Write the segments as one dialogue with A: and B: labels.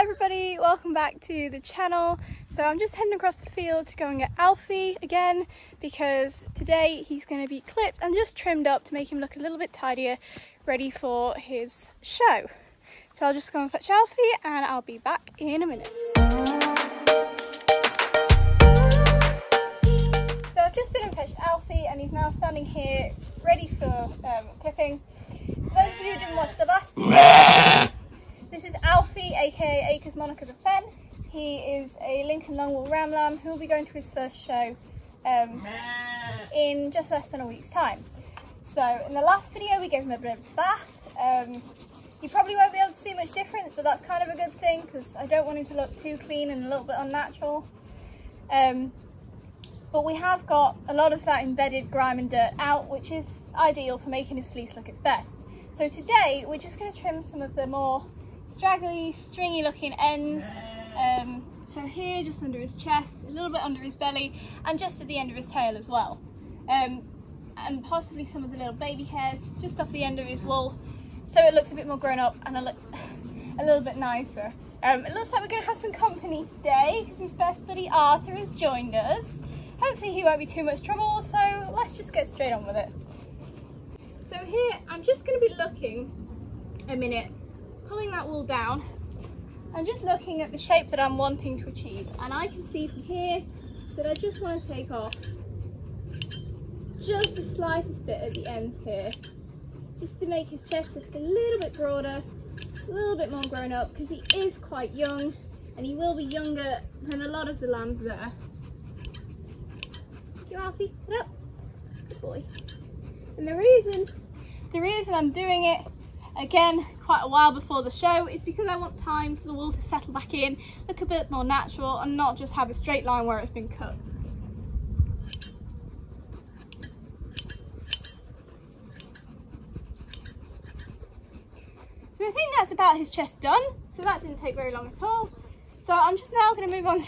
A: everybody, welcome back to the channel. So I'm just heading across the field to go and get Alfie again because today he's going to be clipped and just trimmed up to make him look a little bit tidier, ready for his show. So I'll just go and fetch Alfie and I'll be back in a minute. So I've just been and fetched Alfie and he's now standing here ready for clipping. For those of you who didn't watch the last video, this is Alfie, aka Acres Monica the Fen. He is a Lincoln longwool ram lamb who will be going to his first show in just less than a week's time. So in the last video we gave him a bit of a bath. You probably won't be able to see much difference, but that's kind of a good thing because I don't want him to look too clean and a little bit unnatural. But we have got a lot of that embedded grime and dirt out, which is ideal for making his fleece look its best. So today we're just going to trim some of the more straggly, stringy looking ends. So here, just under his chest, a little bit under his belly, and just at the end of his tail as well. And possibly some of the little baby hairs just off the end of his wool, so it looks a bit more grown up and a little bit nicer. It looks like we're going to have some company today because his best buddy Arthur has joined us. Hopefully he won't be too much trouble, so let's just get straight on with it. So here, I'm just going to be looking a minute, pulling that wool down. I'm just looking at the shape that I'm wanting to achieve, and I can see from here that I just want to take off just the slightest bit at the ends here, just to make his chest look a little bit broader, a little bit more grown up, because he is quite young and he will be younger than a lot of the lambs there. Thank you, Alfie, get up, good boy. And the reason I'm doing it again quite a while before the show is because I want time for the wool to settle back in, look a bit more natural, and not just have a straight line where it's been cut. So I think that's about his chest done, so that didn't take very long at all. So I'm just now going to move on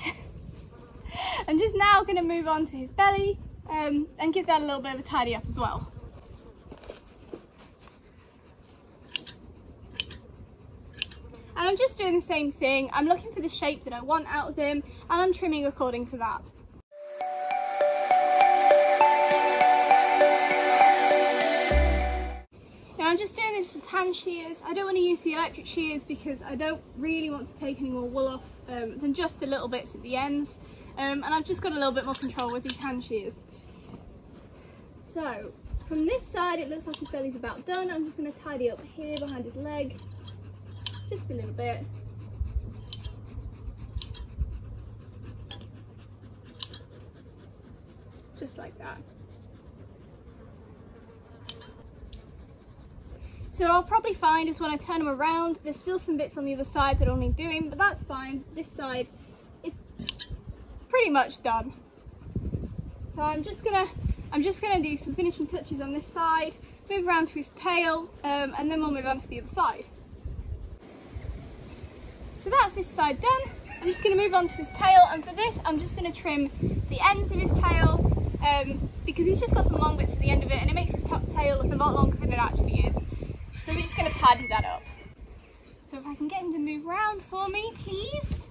A: to his belly and give that a little bit of a tidy up as well. And I'm just doing the same thing. I'm looking for the shape that I want out of him and I'm trimming according to that. Now I'm just doing this with hand shears. I don't want to use the electric shears because I don't really want to take any more wool off than just the little bits at the ends. And I've just got a little bit more control with these hand shears. So from this side it looks like his belly's about done. I'm just going to tidy up here behind his leg. Just a little bit. Just like that. So what I'll probably find is when I turn them around, there's still some bits on the other side that I'll need doing, but that's fine. This side is pretty much done. So I'm just gonna do some finishing touches on this side, move around to his tail, and then we'll move on to the other side. So that's this side done. I'm just going to move on to his tail, and for this I'm just going to trim the ends of his tail because he's just got some long bits at the end of it and it makes his tail look a lot longer than it actually is. So we're just going to tidy that up. So if I can get him to move around for me, please.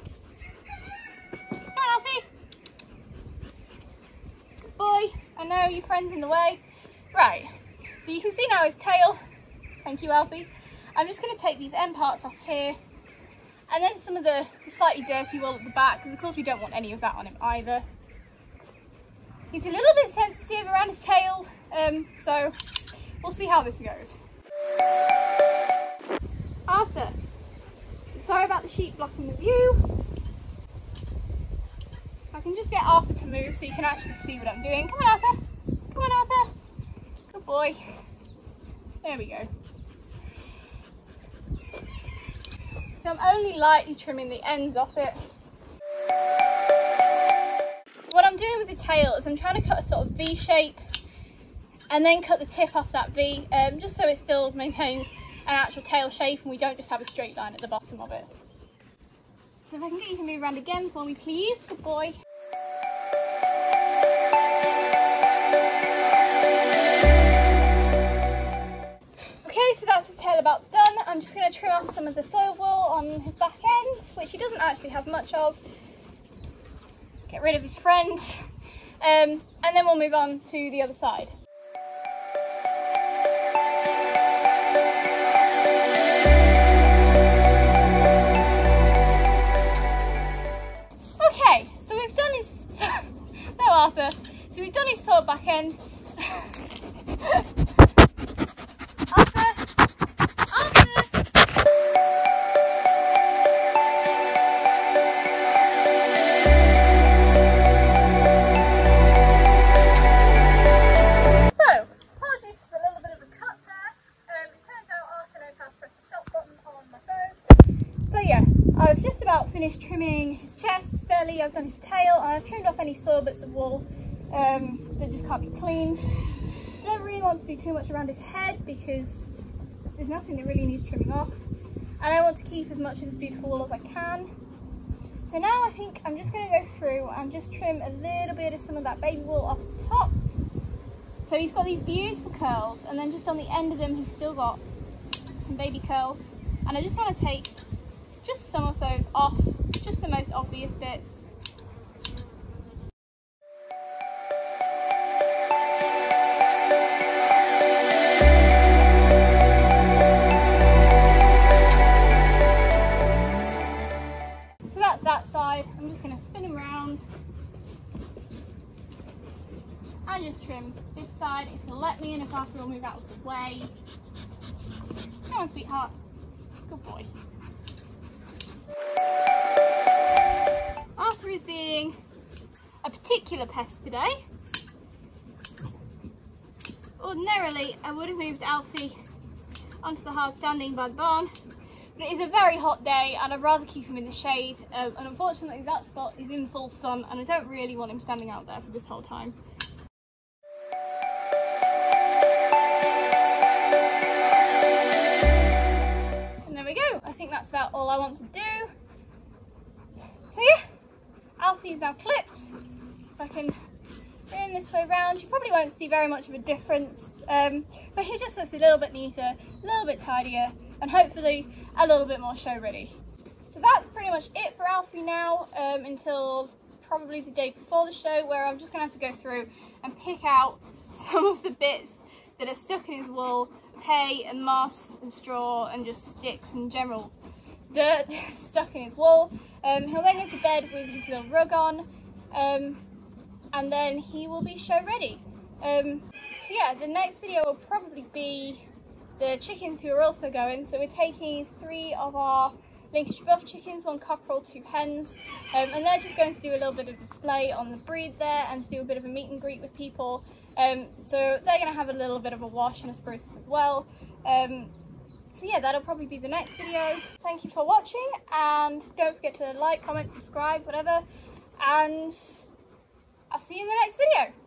A: Come on, Alfie. Good boy. I know your friend's in the way. Right, so you can see now his tail. Thank you, Alfie. I'm just going to take these end parts off here. And then some of the slightly dirty wool at the back, because of course we don't want any of that on him either. He's a little bit sensitive around his tail, so we'll see how this goes. Arthur, sorry about the sheep blocking the view. If I can just get Arthur to move so you can actually see what I'm doing. Come on, Arthur. Come on, Arthur. Good boy. There we go. So I'm only lightly trimming the ends off it. What I'm doing with the tail is I'm trying to cut a sort of V shape and then cut the tip off that V, just so it still maintains an actual tail shape and we don't just have a straight line at the bottom of it. So if I can get you to move around again for me, please. Good boy. Okay, so that's the tail about done. I'm just going to trim off some of the soil wool on his back end, which he doesn't actually have much of. Get rid of his friend, and then we'll move on to the other side. Okay, so we've done his no Arthur. So we've done his sword back end. I've just about finished trimming his chest, his belly, I've done his tail, and I've trimmed off any soil bits of wool that just can't be cleaned. I don't really want to do too much around his head because there's nothing that really needs trimming off, and I want to keep as much of this beautiful wool as I can. So now I think I'm just going to go through and just trim a little bit of some of that baby wool off the top. So he's got these beautiful curls, and then just on the end of them he's still got some baby curls, and I just want to take just some of those off, just the most obvious bits. So that's that side. I'm just going to spin him around and just trim this side. It's going to let me in if Arthur will move out of the way. Come on, sweetheart. Good boy. Arthur is being a particular pest today. Ordinarily I would have moved Alfie onto the hard standing by the barn, but it is a very hot day and I'd rather keep him in the shade, and unfortunately that spot is in full sun and I don't really want him standing out there for this whole time. And there we go, I think that's about all I want to do. So yeah, Alfie is now clipped. If I can turn this way around, you probably won't see very much of a difference, but he just looks a little bit neater, a little bit tidier, and hopefully a little bit more show ready. So that's pretty much it for Alfie now, until probably the day before the show, where I'm just going to have to go through and pick out some of the bits that are stuck in his wool, hay and moss and straw and just sticks and general dirt stuck in his wool. He'll then go to bed with his little rug on, and then he will be show ready. So yeah, the next video will probably be the chickens who are also going. So we're taking 3 of our Lincolnshire buff chickens, 1 cockerel, 2 hens, and they're just going to do a little bit of display on the breed there and to do a bit of a meet and greet with people. So they're going to have a little bit of a wash and a spruce up as well. So yeah, that'll probably be the next video. Thank you for watching, and don't forget to like, comment, subscribe, whatever, and I'll see you in the next video.